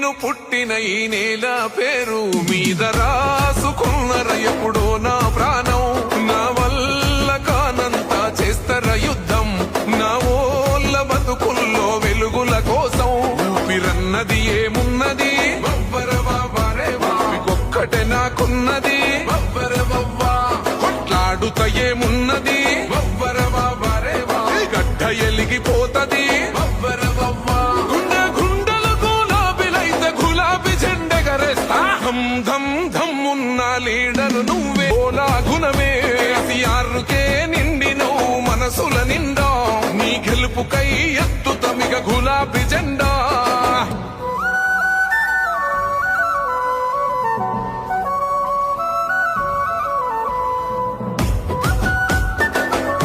నేను పుట్టిన ఈ నేల పేరు మీద రాసుకున్నర ఎప్పుడో నా ప్రాణం. నా వల్ల కానంతా చేస్తర యుద్ధం, నా ఓళ్ళ బతుకుల్లో వెలుగుల కోసం. ఊపిరన్నది ఏమున్నది ఒక్కటే నాకున్నది, కొట్లాడుత ఏమున్నది గడ్డ ఎలిగిపోతది. గుండెలకు గులాబీలైతే గులాబీ జెండెగరేస్తా. ధమ్ ధమ్ ధమ్ ఉన్న లీడరు నువ్వే, ఓలా గుణమే సిఆర్కే నిండి నువ్వు మనసుల నిండా. నీ గెలుపుకై ఎత్తుతమిగ గులాబీ జెండా.